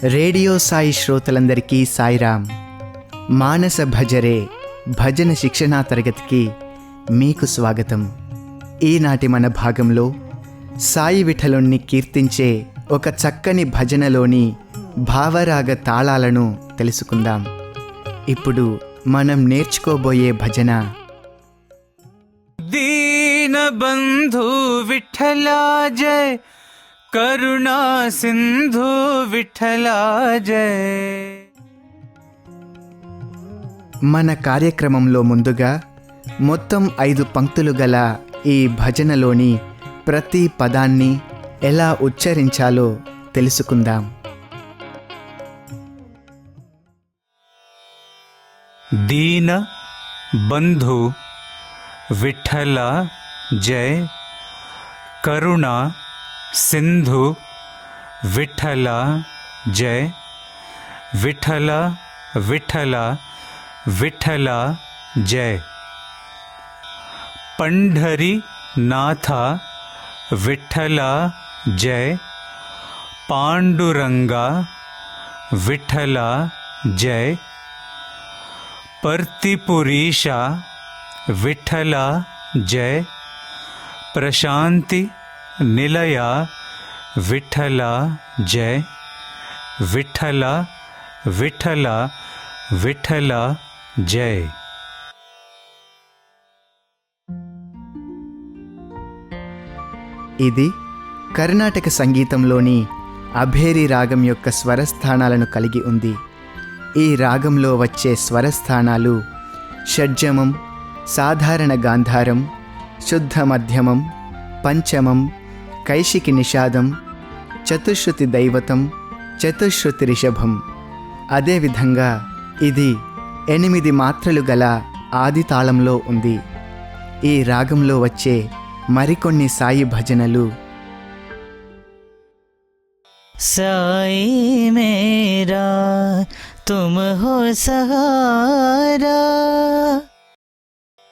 Radio Sai శ్రోతలందరికీ సాయిరామ్. మానస భజరే భజన శిక్షణా తరగతికి మీకు స్వాగతం. ఈనాటి మన భాగంలో సాయి విఠలుణ్ణి కీర్తించే ఒక చక్కని భజనలోని భావరాగ తాళాలను తెలుసుకుందాం. ఇప్పుడు మనం నేర్చుకోబోయే భజన दीनबन्धु विठ्ठला जय, करुणा सिंधु विठ्ठला जय. మన కార్యక్రమంలో ముందుగా మొత్తం 5 పంక్తులు గల ఈ భజనలోని ప్రతి పదాన్ని ఎలా ఉచ్చరించాలో తెలుసుకుందాం. दीन बंधु विठ्ठला जय, करुणा सिंधु विठ्ठला जय. विठ्ठला विठ्ठला विठ्ठला जय. पंढरी नाथा विठ्ठला जय, पांडुरंगा विठ्ठला जय. पर्तिपुरीशा विठ्ठला जय, प्रशांति निलया विठ्ठला जय. विठ्ठला विठ्ठला विठ्ठला जय. ఇది కర్ణాటక సంగీతంలోని అభేరి రాగం యొక్క స్వరస్థానాలను కలిగి ఉంది. ఈ రాగంలో వచ్చే స్వరస్థానాలు షడ్జమం, సాధారణ గాంధారం, శుద్ధ మధ్యమం, పంచమం, కైశికి నిషాదం, చతుశ్రుతి దైవతం, చతుశ్రుతి రిషభం. అదేవిధంగా ఇది 8 మాత్రలు గల ఆది తాళంలో ఉంది. ఈ రాగంలో వచ్చే మరికొన్ని సాయి భజనలు साई मेरा तुम हो सहारा,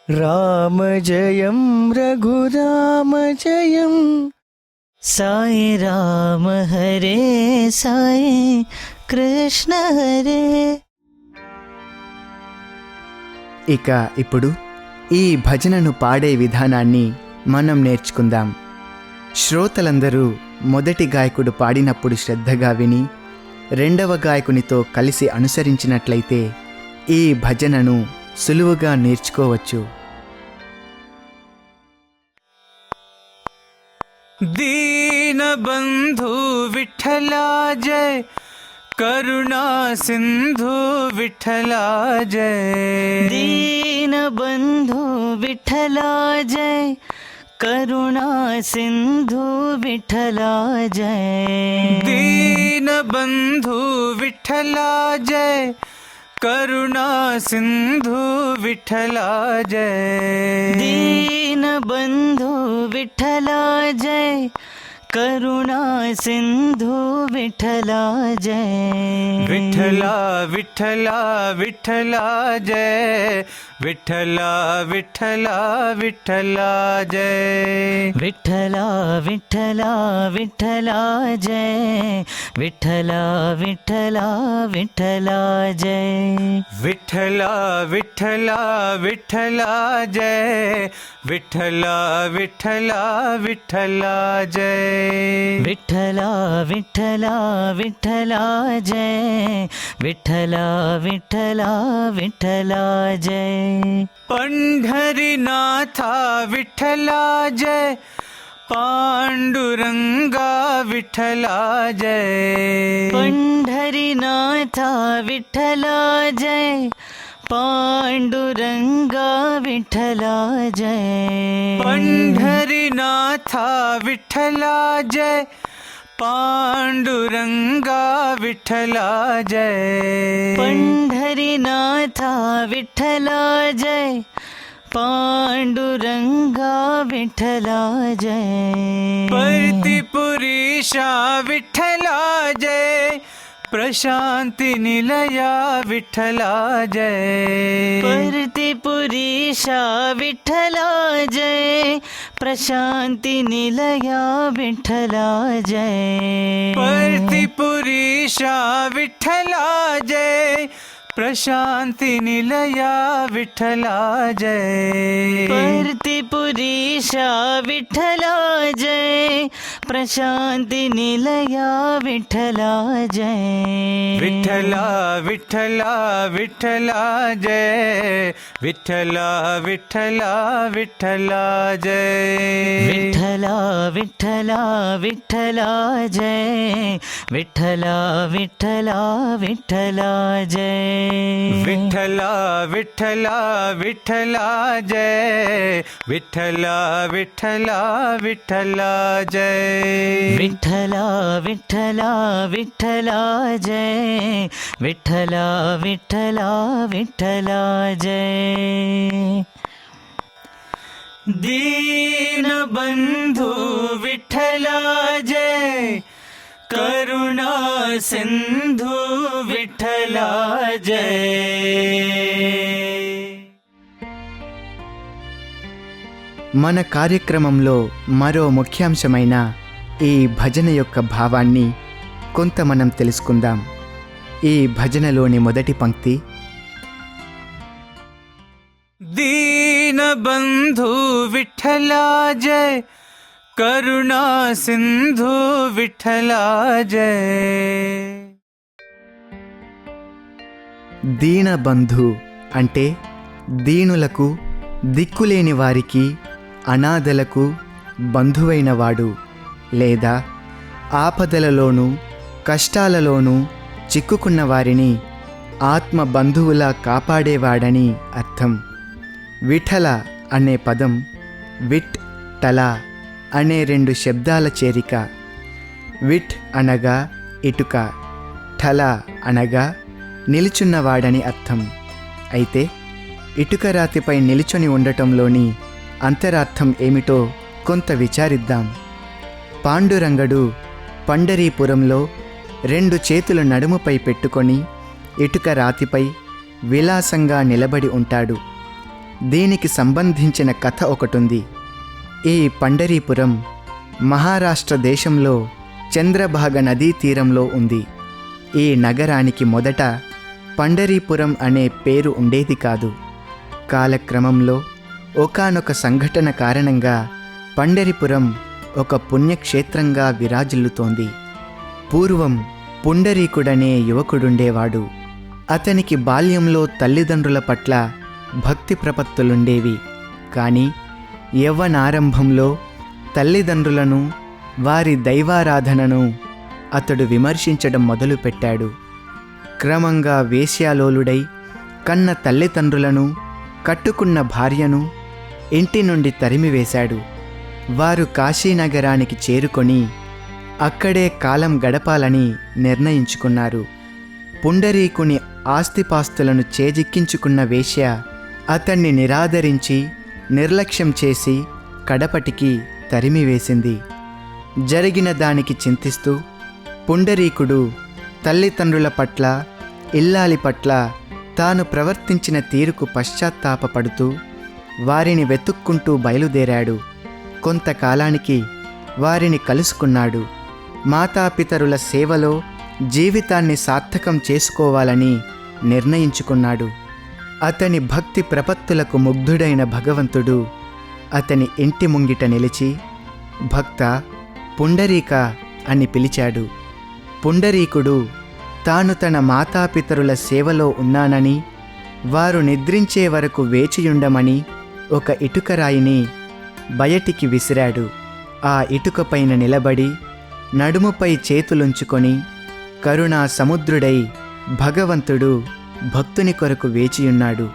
राम जयम रघुराम जयम, साई राम हरे साई कृष्ण हरे. ఇక ఇప్పుడు ఈ భజనను పాడే విధానాన్ని మనం నేర్చుకుందాం. శ్రోతలందరూ మొదటి గాయకుడు పాడినప్పుడు శ్రద్ధగా విని రెండవ గాయకునితో కలిసి అనుసరించినట్లయితే ఈ భజనను సులువుగా నేర్చుకోవచ్చు. दीनबन्धु विठ्ठला जय, करुणा सिंधु विठ्ठला जय. दीन बंधु विठ्ठला जय, करुणा सिंधु विठ्ठला जय. दीनबन्धु विठ्ठला जय, करुणा सिंधु विठ्ठला जय. दीन बंधु विठ्ठला जय, करुणा सिंधु विठ्ठला जय. विठ्ठला विठ्ठला विठ्ठला जय, विठ्ठला विठ्ठला विठ्ठला जय. विठ्ठला विठ्ठला विठ्ठला जय, विठ्ठला विठ्ठला विठ्ठला जय. विठ्ठला विठ्ठला विठ्ठला जय, विठ्ठला विठ्ठला विठ्ठला जय. विठ्ठला विठ्ठला विठ्ठला जय, विठ्ठला विठ्ठला विठ्ठला जय. पंढरीनाथा विठ्ठला जय, पांडुरंगा विठ्ठला जय. पंढरीनाथा विठ्ठला जय, पांडुरंगा विठ्ठला जय. पंढरीनाथा विठ्ठला जय, पांडुरंगा विठ्ठला जय. पंढरीनाथा विठ्ठला जय, पांडुरंगा विठ्ठला जय. पर्तिपुरीशा विठ्ठला जय, प्रशांति निलया विठ्ठला जय. पर्तिपुरीशा विठ्ठला जय, प्रशांति निलया विठ्ठला जय. पर्ति पुरीशा विठ्ठला जय, प्रशांति निलया विठ्ठला जय। परतीपुरीशा विठ्ठला जय, प्रशांति निलया विठ्ठला जय। विठ्ठला विठ्ठला विठ्ठला जय, विठ्ठला विठ्ठला विठ्ठला जय। विठ्ठला विठ्ठला विठ्ठला जय, विठ्ठला विठ्ठला विठ्ठला जय। विठ्ठला विठ्ठला विठ्ठला जय, विठ्ठला विठ्ठला विठ्ठला जय। विठ्ठला विठ्ठला विठ्ठला जय, विठ्ठला विठ्ठला विठ्ठला जय। दीनबंधु विठ्ठला जय, करुणा सिंधु विठ्ठला जय। మన కార్యక్రమంలో మరో ముఖ్యాంశమైన ఈ భజన యొక్క భావాన్ని కొంత మనం తెలుసుకుందాం. ఈ భజనలోని మొదటి పంక్తి, दीनबंधु विठ्ठला जय, करुणा सिंधु विठ्ठला जय। దీనబంధు అంటే దీనులకు, దిక్కులేని వారికి, అనాథలకు బంధువైనవాడు లేదా ఆపదలలోనూ కష్టాలలోనూ చిక్కుకున్న వారిని ఆత్మ బంధువులా కాపాడేవాడని అర్థం. విఠల అనే పదం విట్ టల అనే రెండు శబ్దాల చేరిక. విట్ అనగా ఇటుక, ఠల అనగా నిలుచున్నవాడని అర్థం. అయితే ఇటుక రాతిపై నిలుచొని ఉండటంలోని అంతరార్థం ఏమిటో కొంత విచారిద్దాం. పాండురంగడు పండరీపురంలో రెండు చేతులు నడుముపై పెట్టుకొని ఇటుక రాతిపై విలాసంగా నిలబడి ఉంటాడు. దీనికి సంబంధించిన కథ ఒకటుంది. ఈ పండరీపురం మహారాష్ట్ర దేశంలో చంద్రభాగ నదీ తీరంలో ఉంది. ఈ నగరానికి మొదట పండరీపురం అనే పేరు ఉండేది కాదు. కాలక్రమంలో ఒకానొక సంఘటన కారణంగా పండరీపురం ఒక పుణ్యక్షేత్రంగా విరాజిల్లుతోంది. పూర్వం పుండరీకుడనే యువకుడుండేవాడు. అతనికి బాల్యంలో తల్లిదండ్రుల పట్ల భక్తి ప్రపత్తులుండేవి. కానీ యవ్వనారంభంలో తల్లిదండ్రులను, వారి దైవారాధనను అతడు విమర్శించడం మొదలుపెట్టాడు. క్రమంగా వేశ్యాలోలుడై కన్న తల్లిదండ్రులను, కట్టుకున్న భార్యను ఇంటి నుండి తరిమివేశాడు. వారు కాశీనగరానికి చేరుకొని అక్కడే కాలం గడపాలని నిర్ణయించుకున్నారు. పుండరీకుని ఆస్తిపాస్తులను చేజిక్కించుకున్న వేశ్య అతన్ని నిరాదరించి నిర్లక్ష్యం చేసి కడపటికి తరిమివేసింది. జరిగిన దానికి చింతిస్తూ పుండరీకుడు తల్లిదండ్రుల పట్ల, ఇల్లాలి పట్ల తాను ప్రవర్తించిన తీరుకు పశ్చాత్తాపపడుతూ వారిని వెతుక్కుంటూ బయలుదేరాడు. కొంతకాలానికి వారిని కలుసుకున్నాడు. మాతాపితరుల సేవలో జీవితాన్ని సార్థకం చేసుకోవాలని నిర్ణయించుకున్నాడు. అతని భక్తి ప్రపత్తులకు ముగ్ధుడైన భగవంతుడు అతని ఇంటి ముంగిట నిలిచి, భక్త పుండరీక అని పిలిచాడు. పుండరీకుడు తాను తన మాతాపితరుల సేవలో ఉన్నానని, వారు నిద్రించే వరకు వేచియుండమని ఒక ఇటుకరాయిని బయటికి విసిరాడు. ఆ ఇటుకపైన నిలబడి నడుముపై చేతులుంచుకొని కరుణా సముద్రుడై భగవంతుడు భక్తుని కొరకు వేచియున్నాడు.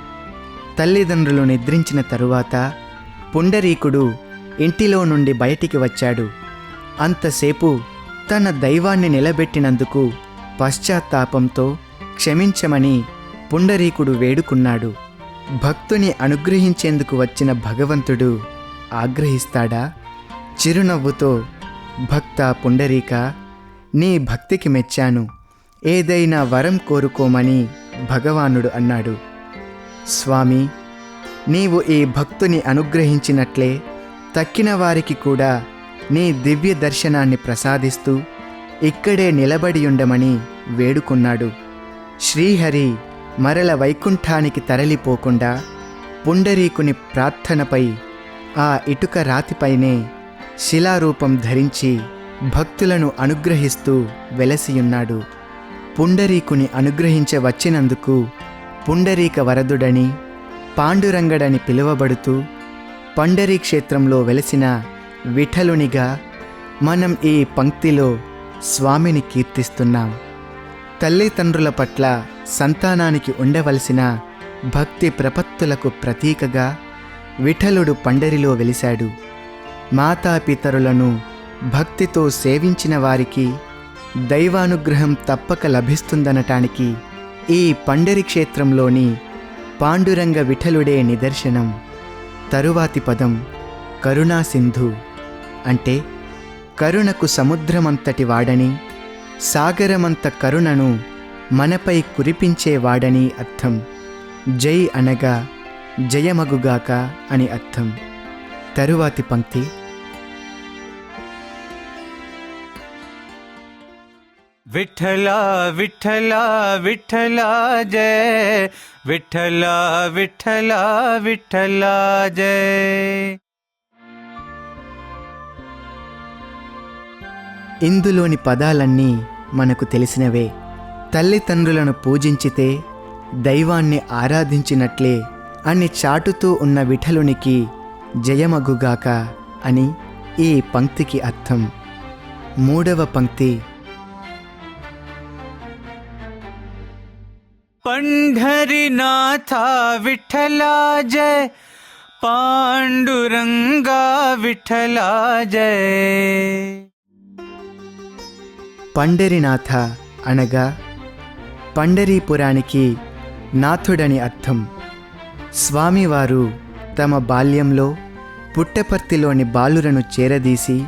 తల్లిదండ్రులు నిద్రించిన తరువాత పుండరీకుడు ఇంటిలో నుండి బయటికి వచ్చాడు. అంతసేపు తన దైవాన్ని నిలబెట్టినందుకు పశ్చాత్తాపంతో క్షమించమని పుండరీకుడు వేడుకున్నాడు. భక్తుని అనుగ్రహించేందుకు వచ్చిన భగవంతుడు ఆగ్రహిస్తాడా? చిరునవ్వుతో, భక్త పుండరీక, నీ భక్తికి మెచ్చాను, ఏదైనా వరం కోరుకోమని భగవానుడు అన్నాడు. స్వామి, నీవు ఈ భక్తుని అనుగ్రహించినట్లే తక్కిన వారికి కూడా నీ దివ్య దర్శనాన్ని ప్రసాదిస్తూ ఇక్కడే నిలబడియుండమని వేడుకున్నాడు. శ్రీహరి మరల వైకుంఠానికి తరలిపోకుండా పుండరీకుని ప్రార్థనపై ఆ ఇటుక రాతిపైనే శిలారూపం ధరించి భక్తులను అనుగ్రహిస్తూ వెలసియున్నాడు. పుండరీకుని అనుగ్రహించవచ్చినందుకు పుండరీక వరదుడని, పాండురంగడని పిలువబడుతూ పండరీ క్షేత్రంలో వెలసిన విఠలునిగా మనం ఈ పంక్తిలో స్వామిని కీర్తిస్తున్నాం. తల్లిదండ్రుల పట్ల సంతానానికి ఉండవలసిన భక్తి ప్రపత్తులకు ప్రతీకగా విఠలుడు పండరిలో వెలిశాడు. మాతాపితరులను భక్తితో సేవించిన వారికి దైవానుగ్రహం తప్పక లభిస్తుందనటానికి ఈ పండరి క్షేత్రంలోని పాండురంగ విఠలుడే నిదర్శనం. తరువాతి పదం కరుణాసింధు అంటే కరుణకు సముద్రమంతటి వాడని, సాగరమంత కరుణను మనపై కురిపించేవాడని అర్థం. జై అనగా జయమగుగాక అని అర్థం. తరువాతి పంక్తి విఠలా విఠలా విఠలా జయ, విఠలా విఠలా విఠలా జయ. ఇందులోని పదాలన్నీ మనకు తెలిసినవే. తల్లిదండ్రులను పూజించితే దైవాన్ని ఆరాధించినట్లే అని చాటుతూ ఉన్న విఠలునికి జయమగుగాక అని ఈ పంక్తికి అర్థం. మూడవ పంక్తి పంఢరినాథ విఠలా జయ, పాండురంగా విఠలా జయ. పండరినాథ అనగా పండరీపురానికి నాథుడని అర్థం. స్వామివారు తమ బాల్యంలో పుట్టపర్తిలోని బాలురను చేరదీసి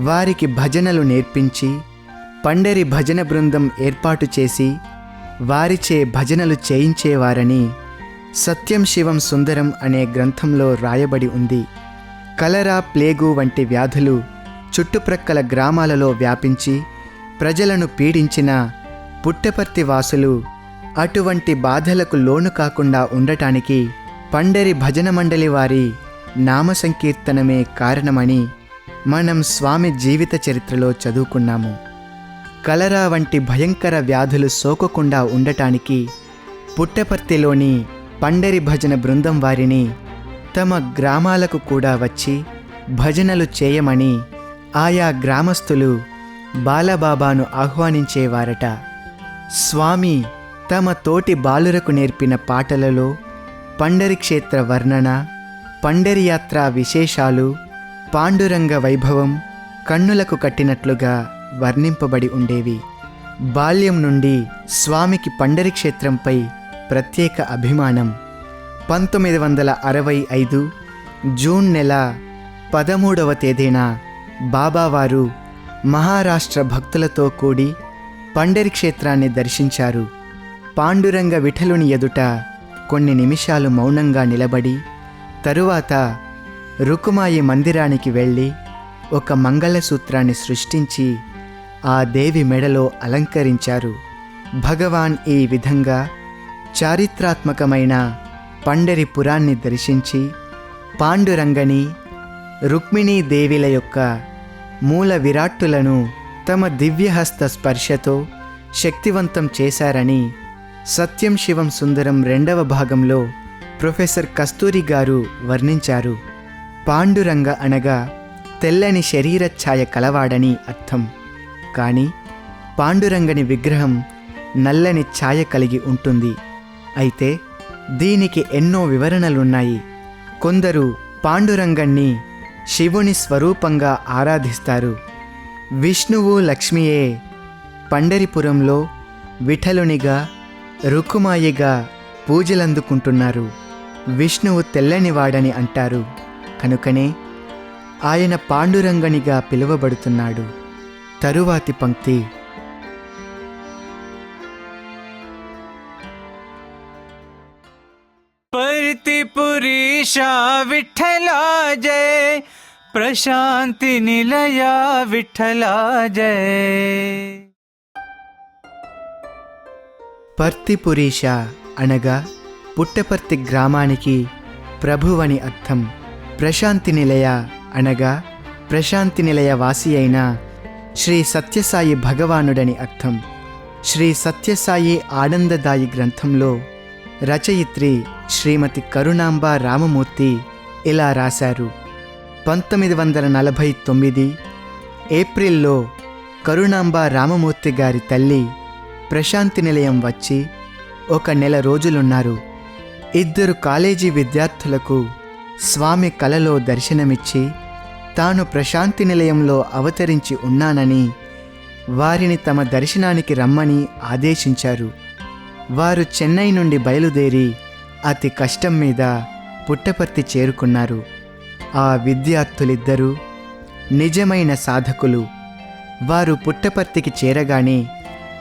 వారికి భజనలు నేర్పించి పండరి భజన బృందం ఏర్పాటు చేసి వారిచే భజనలు చేయించేవారని సత్యం శివం సుందరం అనే గ్రంథంలో రాయబడి ఉంది. కలరా, ప్లేగు వంటి వ్యాధులు చుట్టుప్రక్కల గ్రామాలలో వ్యాపించి ప్రజలను పీడించిన పుట్టపర్తి వాసులు అటువంటి బాధలకు లోను కాకుండా ఉండటానికి పండరి భజన మండలి వారి నామ సంకీర్తనమే కారణమని మనం స్వామి జీవిత చరిత్రలో చదువుకున్నాము. కలరా వంటి భయంకర వ్యాధులు సోకకుండా ఉండటానికి పుట్టపర్తిలోని పండరి భజన బృందం వారిని తమ గ్రామాలకు కూడా వచ్చి భజనలు చేయమని ఆయా గ్రామస్తులు బాలబాబాను ఆహ్వానించేవారట. స్వామి తమ తోటి బాలురకు నేర్పిన పాటలలో పండరి క్షేత్ర వర్ణన, పండరి యాత్ర విశేషాలు, పాండురంగ వైభవం కన్నులకు కట్టినట్లుగా వర్ణింపబడి ఉండేవి. బాల్యం నుండి స్వామికి పండరి క్షేత్రంపై ప్రత్యేక అభిమానం. 1965 జూన్ నెల 13వ తేదీన బాబావారు మహారాష్ట్ర భక్తులతో కూడి పండరి క్షేత్రాన్ని దర్శించారు. పాండురంగ విఠలుని ఎదుట కొన్ని నిమిషాలు మౌనంగా నిలబడి తరువాత రుకుమాయి మందిరానికి వెళ్ళి ఒక మంగళసూత్రాన్ని సృష్టించి ఆ దేవి మెడలో అలంకరించారు. భగవాన్ ఈ విధంగా చారిత్రాత్మకమైన పండరి పురాన్ని దర్శించి పాండురంగని, రుక్మిణీదేవిల యొక్క మూల విరాట్టులను తమ దివ్యహస్త స్పర్శతో శక్తివంతం చేశారని సత్యం శివం సుందరం 2వ భాగంలో ప్రొఫెసర్ కస్తూరి గారు వర్ణించారు. పాండురంగ అనగా తెల్లని శరీర ఛాయ కలవాడని అర్థం. కానీ పాండురంగని విగ్రహం నల్లని ఛాయ కలిగి ఉంటుంది. అయితే దీనికి ఎన్నో వివరణలున్నాయి. కొందరు పాండురంగణ్ణి శివుని స్వరూపంగా ఆరాధిస్తారు. విష్ణువు, లక్ష్మియే పండరిపురంలో విఠలునిగా, రుకుమాయిగా పూజలందుకుంటున్నారు. విష్ణువు తెల్లనివాడని అంటారు. కనుకనే ఆయన పాండురంగనిగా పిలువబడుతున్నాడు. తరువాతి పంక్తి परतिपुरीशा विठला जय, ప్రశాంతి నిలయ విఠలా జయ. పర్తిపురీష అనగా పుట్టపర్తి గ్రామానికి ప్రభువని అర్థం. ప్రశాంతి నిలయ అనగా ప్రశాంతి నిలయ వాసి అయిన శ్రీ సత్యసాయి భగవానుడని అర్థం. శ్రీ సత్యసాయి ఆనందదాయి గ్రంథంలో రచయిత్రి శ్రీమతి కరుణాంబ రామమూర్తి ఇలా రాశారు. 1949 ఏప్రిల్లో కరుణాంబ రామమూర్తి గారి తల్లి ప్రశాంతి నిలయం వచ్చి 1 నెల రోజులున్నారు. 2 కాలేజీ విద్యార్థులకు స్వామి కలలో దర్శనమిచ్చి తాను ప్రశాంతి నిలయంలో అవతరించి ఉన్నానని వారిని తమ దర్శనానికి రమ్మని ఆదేశించారు. వారు చెన్నై నుండి బయలుదేరి అతి కష్టం మీద పుట్టపర్తి చేరుకున్నారు. ఆ విద్యార్థులిద్దరూ నిజమైన సాధకులు. వారు పుట్టపర్తికి చేరగానే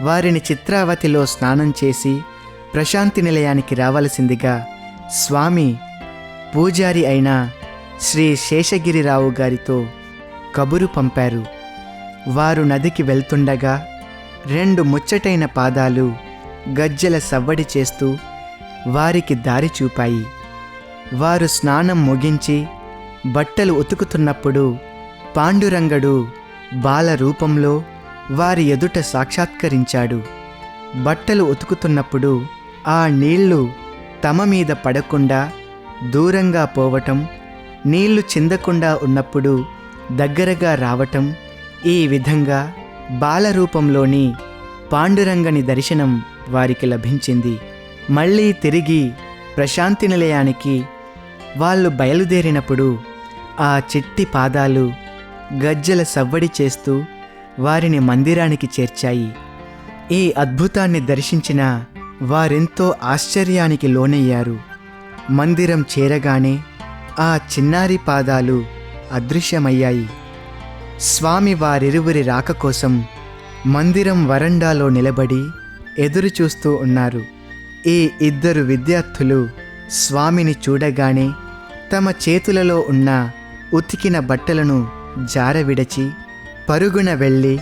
వారిని చిత్రావతిలో స్నానం చేసి ప్రశాంతి నిలయానికి రావలసిందిగా స్వామి పూజారి అయిన శ్రీ శేషగిరిరావు గారితో కబురు పంపారు. వారు నదికి వెళ్తుండగా 2 ముచ్చటైన పాదాలు గజ్జెల సవ్వడి చేస్తూ వారికి దారి చూపాయి. వారు స్నానం ముగించి బట్టలు ఉతుకుతున్నప్పుడు పాండురంగడు బాల రూపంలో వారి ఎదుట సాక్షాత్కరించాడు. బట్టలు ఉతుకుతున్నప్పుడు ఆ నీళ్లు తమ మీద పడకుండా దూరంగా పోవటం, నీళ్లు చిందకుండా ఉన్నప్పుడు దగ్గరగా రావటం, ఈ విధంగా బాలరూపంలోని పాండురంగని దర్శనం వారికి లభించింది. మళ్ళీ తిరిగి ప్రశాంతి నిలయానికి వాళ్ళు బయలుదేరినప్పుడు ఆ చిట్టి పాదాలు గజ్జెల సవ్వడి చేస్తూ వారిని మందిరానికి చేర్చాయి. ఈ అద్భుతాన్ని దర్శించిన వారెంతో ఆశ్చర్యానికి లోనయ్యారు. మందిరం చేరగానే ఆ చిన్నారి పాదాలు అదృశ్యమయ్యాయి. స్వామి వారిరువురి రాక కోసం మందిరం వరండాలో నిలబడి ఎదురుచూస్తూ ఉన్నారు. ఈ 2 విద్యార్థులు స్వామిని చూడగానే తమ చేతులలో ఉన్న ఉతికిన బట్టలను జారవిడచి పరుగున వెళ్ళి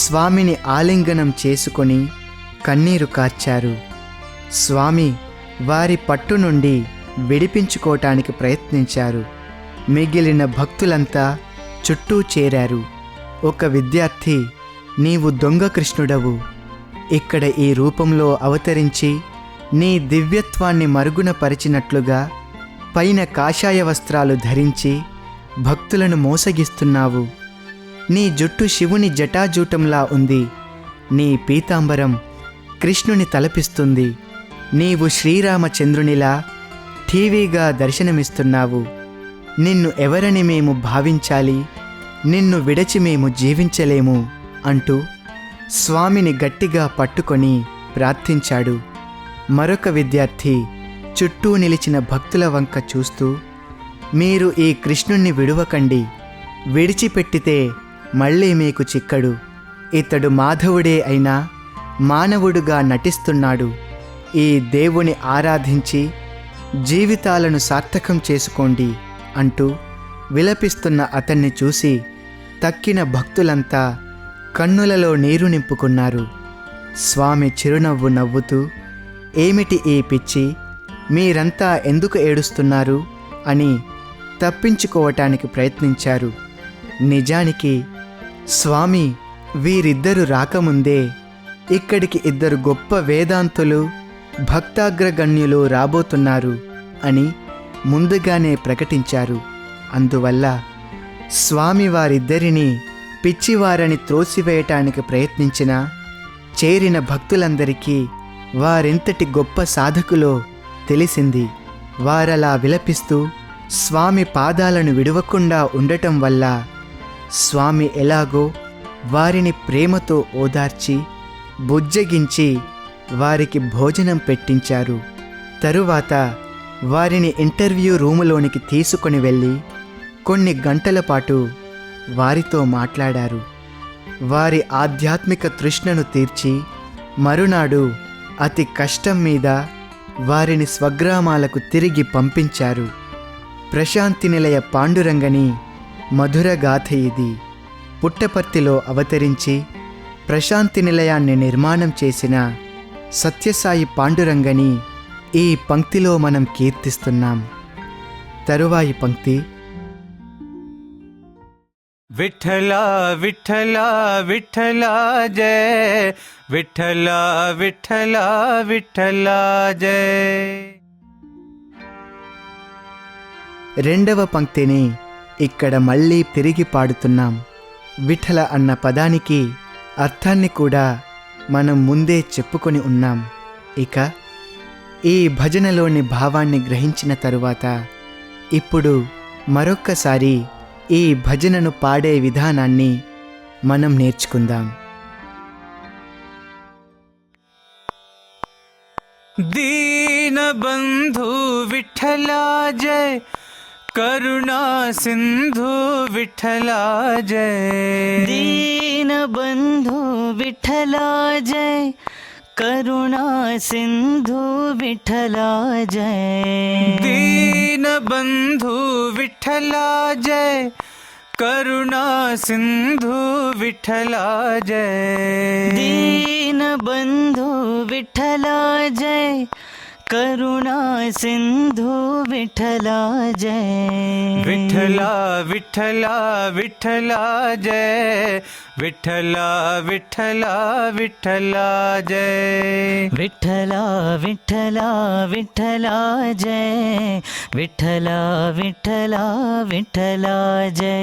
స్వామిని ఆలింగనం చేసుకొని కన్నీరు కార్చారు. స్వామి వారి పట్టు నుండి విడిపించుకోవటానికి ప్రయత్నించారు. మిగిలిన భక్తులంతా చుట్టూ చేరారు. ఒక విద్యార్థి, నీవు దొంగ కృష్ణుడవు, ఇక్కడ ఈ రూపంలో అవతరించి నీ దివ్యత్వాన్ని మరుగున పరిచినట్లుగా పైన కాషాయ వస్త్రాలు ధరించి భక్తులను మోసగిస్తున్నావు. నీ జుట్టు శివుని జటాజూటంలా ఉంది. నీ పీతాంబరం కృష్ణుని తలపిస్తుంది. నీవు శ్రీరామచంద్రునిలా ఠీవీగా దర్శనమిస్తున్నావు. నిన్ను ఎవరని మేము భావించాలి? నిన్ను విడచి మేము జీవించలేము అంటూ స్వామిని గట్టిగా పట్టుకొని ప్రార్థించాడు. మరొక విద్యార్థి చుట్టూ నిలిచిన భక్తుల వంక చూస్తూ, మీరు ఈ కృష్ణుణ్ణి విడువకండి, విడిచిపెట్టితే మళ్ళీ మీకు చిక్కడు. ఇతడు మాధవుడే అయినా మానవుడుగా నటిస్తున్నాడు. ఈ దేవుని ఆరాధించి జీవితాలను సార్థకం చేసుకోండి అంటూ విలపిస్తున్న అతన్ని చూసి తక్కిన భక్తులంతా కన్నులలో నీరు నింపుకున్నారు. స్వామి చిరునవ్వు నవ్వుతూ, ఏమిటి ఈ పిచ్చి, మీరంతా ఎందుకు ఏడుస్తున్నారు అని తప్పించుకోవటానికి ప్రయత్నించారు. నిజానికి స్వామి వీరిద్దరు రాకముందే ఇక్కడికి 2 గొప్ప వేదాంతులు భక్తాగ్రగణ్యులు రాబోతున్నారు అని ముందుగానే ప్రకటించారు. అందువల్ల స్వామి వారిద్దరినీ పిచ్చివారని త్రోసివేయటానికి ప్రయత్నించిన చేరిన భక్తులందరికీ వారెంతటి గొప్ప సాధకులో తెలిసింది. వారలా విలపిస్తూ స్వామి పాదాలను విడవకుండా ఉండటం వల్ల స్వామి ఎలాగో వారిని ప్రేమతో ఓదార్చి బుజ్జగించి వారికి భోజనం పెట్టించారు. తరువాత వారిని ఇంటర్వ్యూ రూములోనికి తీసుకొని వెళ్ళి కొన్ని గంటల పాటు వారితో మాట్లాడారు. వారి ఆధ్యాత్మిక తృష్ణను తీర్చి మరునాడు అతి కష్టం మీద వారిని స్వగ్రామాలకు తిరిగి పంపించారు. ప్రశాంతి నిలయ పాండురంగని మధుర గాథ ఇది. పుట్టపర్తిలో అవతరించి ప్రశాంతి నిలయాన్ని నిర్మాణం చేసిన సత్యసాయి పాండురంగని ఈ పంక్తిలో మనం కీర్తిస్తున్నాం. తరువాయి పంక్తి: విఠలా విఠలా విఠలా జయ, విఠలా విఠలా విఠలా జయ. రెండవ పంక్తిని ఇక్కడ మళ్ళీ తిరిగి పాడుతున్నాం. విఠల అన్న పదానికి అర్థాన్ని కూడా మనం ముందే చెప్పుకొని ఉన్నాం. ఇక ఈ భజనలోని భావాన్ని గ్రహించిన తరువాత ఇప్పుడు మరొక్కసారి ఈ భజనను పాడే విధానాన్ని మనం నేర్చుకుందాం. दीनबन्धु विठ्ठला जय, करुणा सिंधु विठ्ठला जय. दीनबन्धु विठ्ठला जय, करुणा सिंधु विठ्ठला जय. दीनबन्धु विठ्ठला जय, करुणा सिंधु विठ्ठला जय. दीनबन्धु विठ्ठला जय, करुणा सिंधु विठ्ठला जय. विठ्ठला विठ्ठला विठ्ठला जय, विठ्ठला विठ्ठला विठ्ठला जय. विठ्ठला विठ्ठला विठ्ठला जय, विठ्ठला विठ्ठला विठ्ठला जय.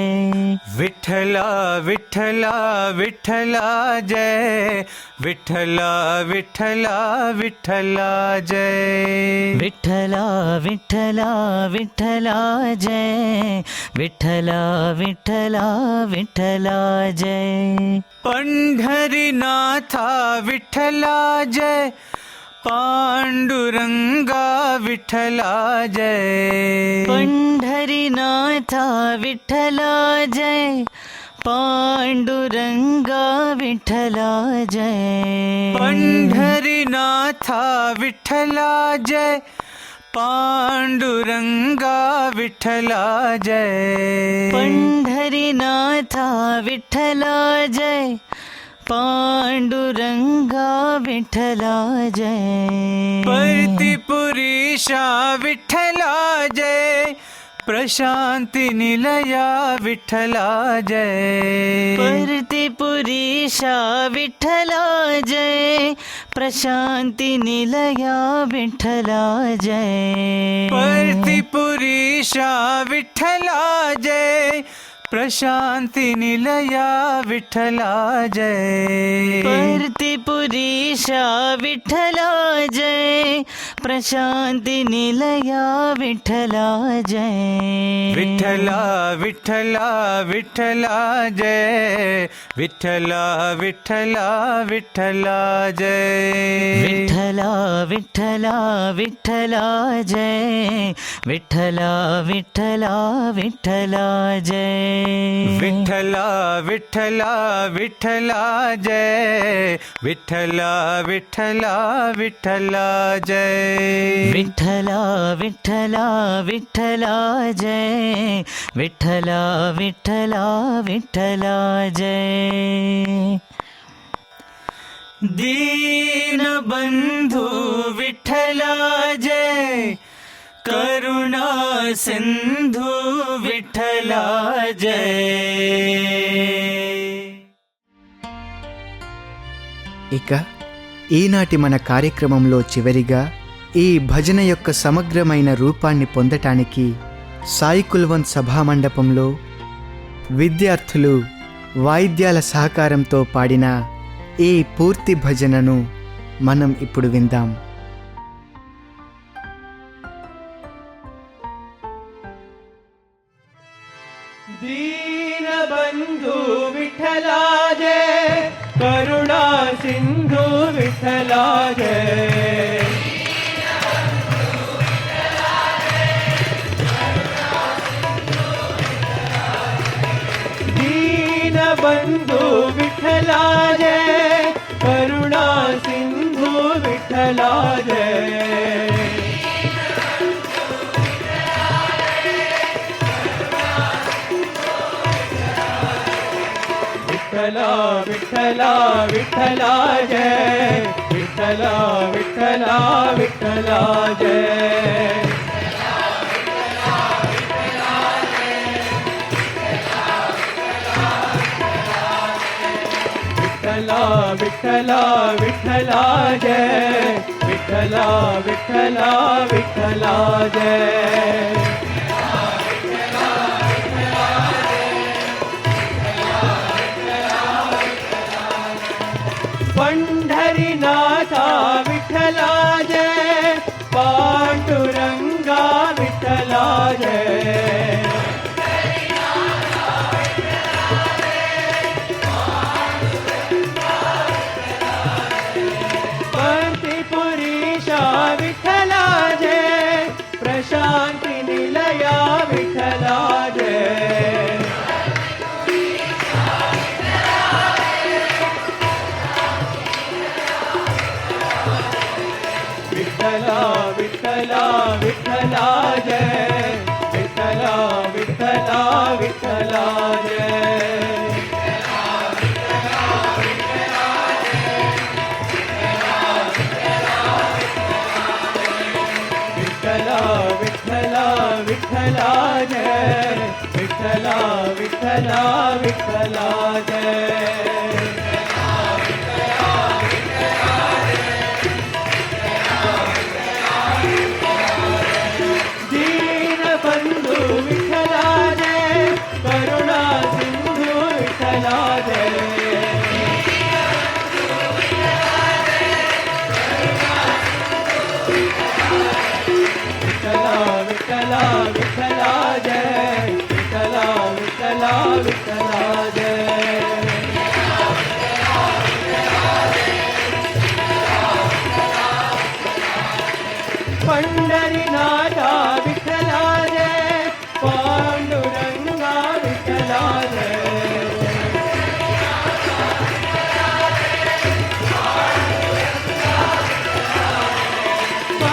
विठ्ठला विठ्ठला विठ्ठला जय, विठ्ठला विठ्ठला विठ्ठला जय. विठ्ठला विठ्ठला विठ्ठला जय, विठ्ठला विठ्ठला विठ्ठला जय. पंढरीनाथा विठ्ठला जय, पांडुरंगा विठ्ठला जय. पंढरीनाथा विठ्ठला जय, पांडुरंगा विठ्ठला जय. पंढरीनाथा विठ्ठला जय, पांडुरंगा विठ्ठला जय. पंढरीनाथा विठ्ठला जय, पांडुरंगा विठ्ठला जय. परतिपुरीशा विठ्ठला जय, प्रशांति निलया विठ्ठला जय. परतिपुरीशा विठ्ठला जय, प्रशांति निलया विठ्ठला जय. परतिपुरीशा विठ्ठला जय, प्रशांति निलया विठ्ठला जय. परतिपुरीशा विठ्ठला जय, प्रशांति निलया विठ्ठला जय. विठ्ठला विठ्ठला विठ्ठला जय, विठ्ठला विठ्ठला विठ्ठला जय. विठ्ठला विठ्ठला विठ्ठला जय, विठ्ठला विठ्ठला विठ्ठला जय. विठ्ठला विठ्ठला विठ्ठला जय, विठ्ठला विठ्ठला विठ्ठला जय. विठ्ठला विठ्ठला विठ्ठला जय, विठ्ठला विठ्ठला विठ्ठला जय. दीनबंधु विठ्ठला जय, करुणा सिंधु विठ्ठला जय. ఇక ఈనాటి మన కార్యక్రమంలో చివరిగా ఈ భజన యొక్క సమగ్రమైన రూపాన్ని పొందటానికి సాయి కుల్వంత్ సభామండపంలో విద్యార్థులు వాయిద్యాల సహకారంతో పాడిన ఈ పూర్తి భజనను మనం ఇప్పుడు విందాం. दीनबंधु विठ्ठला जय, करुणा सिंधु विठ्ठला जय. दीनबंधु विठ्ठला जय, करुणा सिंधु विठ्ठला जय. विठ्ठला विठ्ठला जय विठ्ठला विठ्ठला विठ्ठला जय विठ्ठला विठ्ठला विठ्ठला जय विठ्ठला विठ्ठला विठ्ठला जय पंढरीनाथा विठ्ठला जय पांडुरंगा विठ्ठला जय पंतिपुरीशा विठ्ठला जय प्रशांती निलया विठ्ठला जय विठ्ठला विठ्ठला विठ्ठला जय विठ्ठला विठ्ठला विठ्ठला जय विठ्ठला विठ्ठला विठ्ठला जय विठ्ठला विठ्ठला विठ्ठला जय दीनबंधु विठ्ठला जय करुणा सिंधु विठ्ठला जय विठ्ठला विठ्ठला विठ्ठला जय विठ्ठला विठ्ठला विठ्ठला जय पंढरीनाथा विठ्ठला जय पांडुरंगा विठ्ठला जय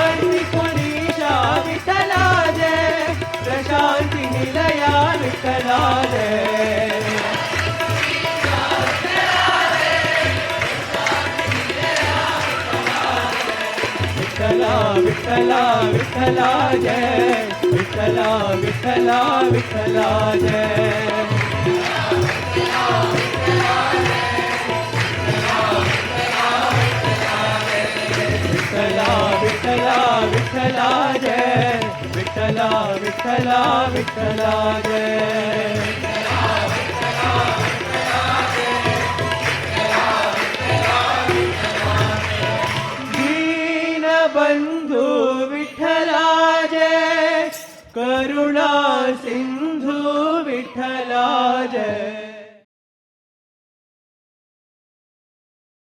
पंढरीपुरीशा विठ्ठला जय प्रशांती निलया विठ्ठला जय विठ्ठला विठ्ठला विठ्ठला जय विठ्ठला विठ्ठला विठ्ठला जय विठ्ठला विठ्ठला विठ्ठला जय विठ्ठला विठ्ठला विठ्ठला जय दीनबंधु विठ्ठला जय करुणा सिंधु विठ्ठला जय